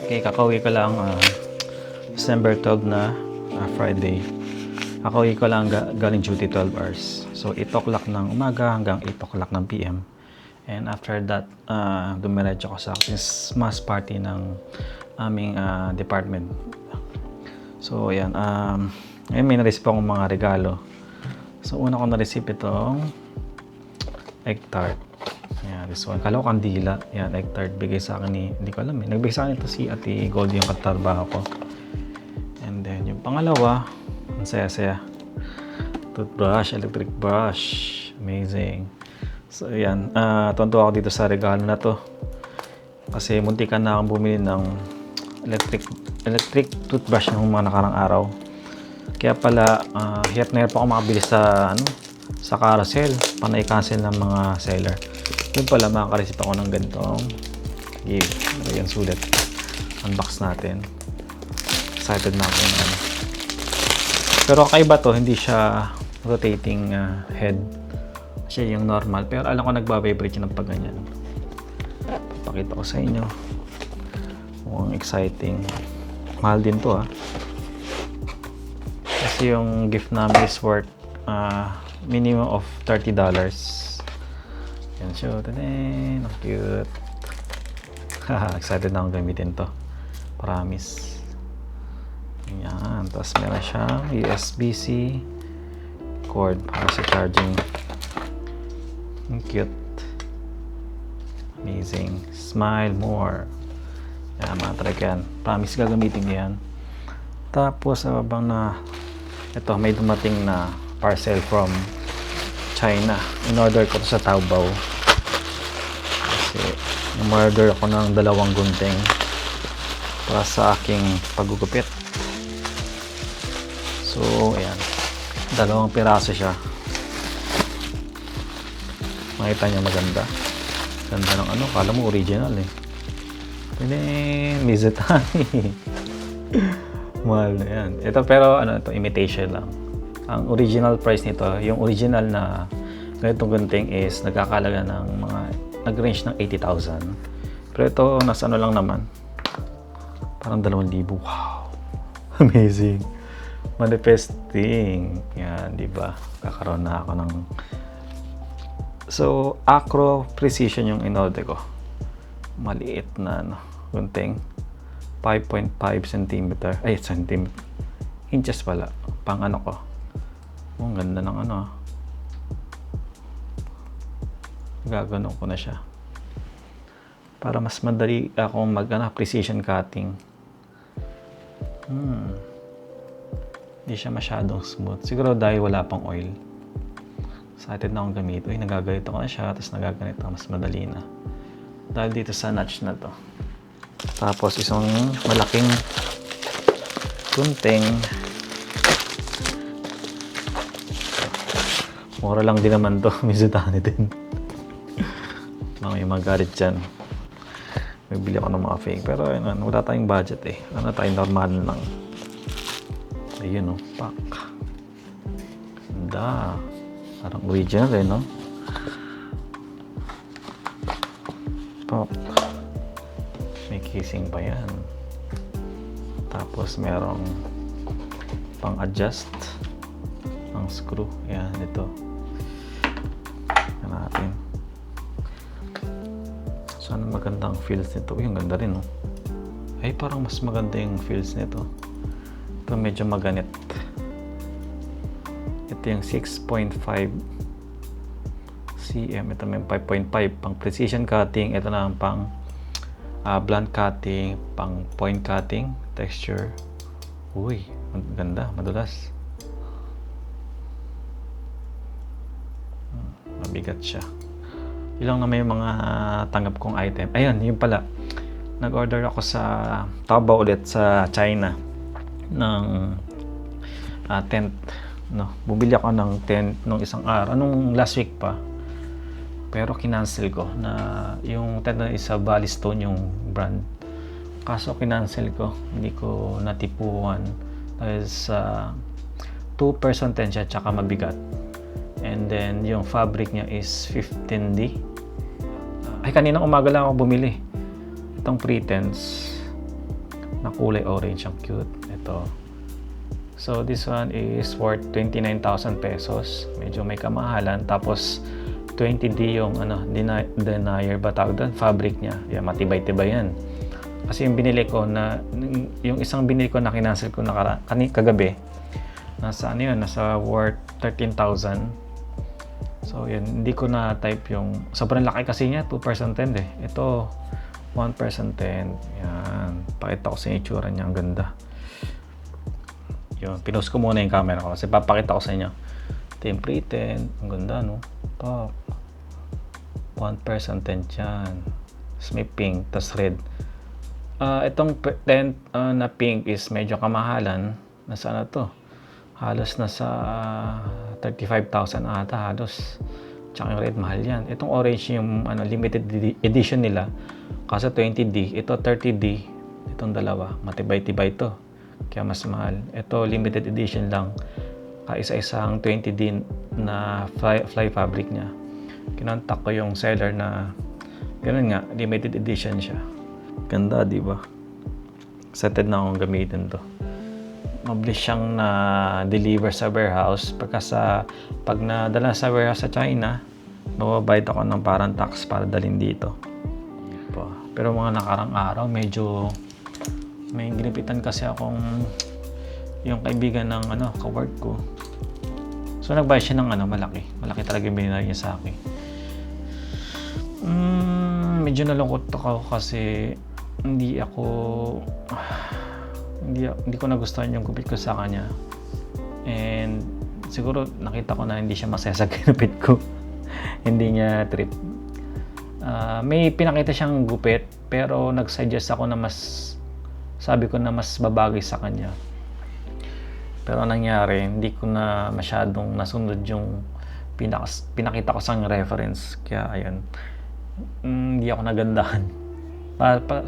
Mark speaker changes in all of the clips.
Speaker 1: Okay, kakauwi ko lang December 12 na Friday. Kakauwi ko lang galing duty 12 hours. So 8 o'clock ng umaga hanggang 8 o'clock ng PM. And after that, dumiretso ko sa Christmas party ng aming department. So ayan, ngayon may na-receive akong mga regalo. So una ko na-receive itong egg tart. Ayan, this one. Kala ko kandila. Ayan, egg tart. Bigay sa akin hindi ko alam eh. Nagbigay sa akin ito si Ate Goldie, yung katrabaho ko. And then, yung pangalawa, ang saya-saya. Toothbrush, electric brush. Amazing. So, ayan. Tonto ako dito sa regalo na to. Kasi muntikan na akong bumili ng electric toothbrush ng mga nakarang araw. Kaya pala, hirap na hirap ako makabili sa Carousel. Panay cancel ng mga seller. Yun pala, makakareceive ako ng ganitong gift. Ayan, sulit. Unbox natin. Excited na ako ng ano. Pero kakaiba to, hindi siya rotating head. Siya yung normal. Pero alam ko nagbabibrate siya ng pag ganyan. Papakita ko sa inyo. Mukhang exciting. Mahal din to Kasi yung gift namin is worth minimum of $30. Yan siya. Tadaan! Ang cute. Excited na akong gamitin to. Promise. Yan. Tapos meron siyang USB-C cord para sa charging. Ang cute. Amazing. Smile more. Yan, mga track yan. Promise gagamitin ko yan. Tapos, abang na ito, may dumating na parcel from China. In-order ko to sa Taobao. Kasi, in-order ako ng 2 gunting para sa aking paggugupit. So, ayan. 2 piraso siya. Makita niyo maganda. Ganda ng ano. Kala mo original eh. Pwede, Mizutani. Mahal na yan. Ito pero, ito, imitation lang. Ang original price nito, yung original na ganitong gunting is nagkakalaga ng mga nag-range ng 80,000. Pero ito, nasa ano lang naman. Parang 2,000. Wow! Amazing! Manifesting. Yan, di ba? Kakaroon na ako ng... So, Acro Precision yung in-order ko. Maliit na gunting. 5.5 cm. Ay, cm. Inches pala. Pang ano ko. Oh, ang ganda ng ano. Gaganon ko na siya. Para mas madali akong precision cutting. Hindi siya masyadong smooth. Siguro dahil wala pang oil. Excited na akong gamit. Uy, nagaganito ko na siya. Tapos nagaganito. Mas madali na. Dahil dito sa notch na to. Tapos isang malaking gunting. Mura lang din naman to. Mizutani din. May magalit dyan. Bibili ako ng mga fake. Pero wala tayong budget eh. Ano tayo, normal lang. Ayun pack. Ganda. Parang original eh, no? Pack. May casing pa yan. Tapos merong pang-adjust ng screw. Yan, ito. Yan natin. Sana magandang feels nito. Uy, ang ganda rin, no? Ay, parang mas maganda yung feels nito. Ito medyo maganit. Ito yung 6.5 cm. Ito may 5.5 pang precision cutting. Ito na ang pang blunt cutting, pang point cutting, texture. Uy, maganda, madulas. Mabigat siya. Ilang na may mga tanggap kong item. Ayun, yun pala. Nag-order ako sa Taobao ulit sa China ng tent. No, bumili ako ng tent nung isang araw, nung last week pa. Pero kinancel ko na yung tent na isa Ballystone yung brand. Kaso kinancel ko, hindi ko natipuan dahil sa 2% tent siya tsaka mabigat. And then yung fabric niya is 15D. Ay, kaninang umaga lang ako bumili. Itong pretense. na kulay orange. Ang cute. Ito. So, this one is worth 29,000 pesos. Medyo may kamahalan. Tapos, 20D yung denier ba tawag doon? Fabric niya. Yan, matibay-tibay yan. Kasi yung binili ko na, yung isang binili ko na kinancel ko na kagabi, nasa ano yun, nasa worth 13,000. So, yun, hindi ko na type yung, sobrang laki kasi niya, 2% eh. Ito, 1% 10. Yan, pakita ko sa itsura niya, ang ganda. Yun, pinost ko muna yung camera ko kasi papakita ko sa inyo. Ito yung pretend, ang ganda no. Top. 1% 10 dyan. Tapos may pink, tapos red. Itong tent na pink is medyo kamahalan. Nasa ano to? Halos nasa 35,000 ata halos. Tsaka yung red, mahal yan. Itong orange yung limited edition nila. Kasi 20D, ito 30D. Itong dalawa, matibay-tibay to. Kaya mas mahal. Ito limited edition lang. Kaisa-isang 20D na fly fabric niya. Kinontak ko yung seller na ganun nga, limited edition siya. Ganda, di ba? Excited na akong gamitin to. Mabilis siyang na-deliver sa warehouse. Pag nadala sa warehouse sa China, mababayad ako ng parang tax para dalhin dito. Pero mga nakarang araw, medyo may ginipitan kasi akong yung kaibigan ng ka-work ko. So nagbayad siya ng malaki. Malaki talaga yung binigay niya sa akin. Medyo nalungkot ako kasi hindi ko nagustuhan yung gupit ko sa kanya. And siguro nakita ko na hindi siya masaya sa ginupit ko. Hindi niya trip. May pinakita siyang gupit pero nag-suggest ako na sabi ko na mas babagay sa kanya. Pero nangyari, hindi ko na masyadong nasunod yung pinakita ko sa reference. Kaya ayun, hindi ako nagandahan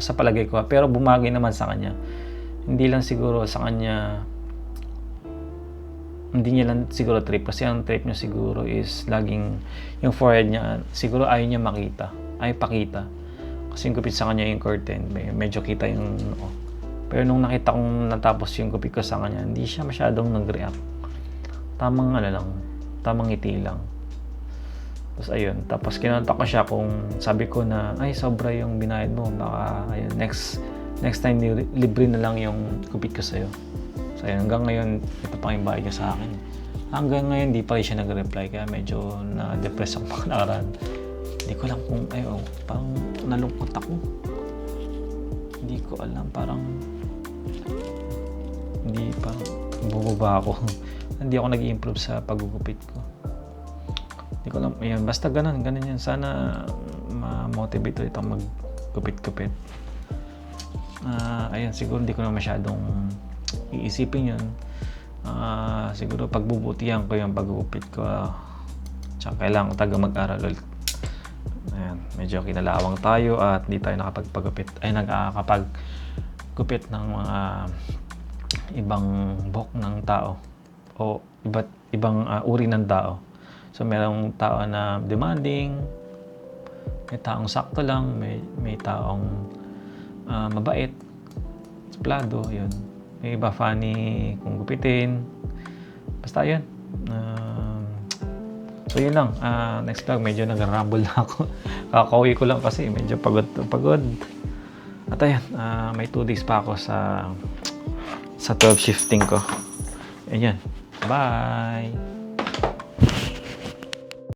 Speaker 1: sa palagay ko. Pero bumagay naman sa kanya. Hindi lang siguro sa kanya, hindi niya lang siguro trip. Kasi ang trip niya siguro is laging yung forehead niya, siguro ayaw niya makita. Ayaw pakita. Kasi yung gupit sa kanya yung curtain, medyo kita yung Pero nung nakita kong natapos yung gupit ko sa kanya, hindi siya masyadong nag-react. Tamang ngiti lang. Tapos ayun, tapos kinontak ko siya kung sabi ko na, ay sobra yung binayad mo, baka ayun, next time libre na lang yung gupit ko sa'yo. So ayun, hanggang ngayon, ito pa yung bayad niya sa akin. Hanggang ngayon, di pa rin siya nag-reply, kaya medyo na-depress ako pagkakaroon. Hindi ko alam kung, parang nalungkot ako. Hindi ko alam, parang bubaba ako. Hindi ako nag-i-improve sa paggugupit ko. Hindi ko alam, ayan, basta ganun yan. Sana ma-motivate ulit ako mag-gupit-gupit. Ayan, siguro hindi ko na masyadong iisipin yun. Siguro pagbubutihan ko yung paggugupit ko. Tsaka kailangan ko mag-aral ulit. Ayan, medyo kinalawang tayo at hindi tayo nakapagpagupit. Ay, nakakapagupit ng mga ibang buhok ng tao o ibang uri ng tao. So, merong tao na demanding, may taong sakto lang, may taong mabait, suplado, yun. May iba funny kung gupitin. Basta yun. So yun lang, next vlog medyo nag-rumble na ako. Kakauwi ko lang kasi medyo pagod. At ayan, may 2 days pa ako sa 12 shifting ko. Ayan, bye!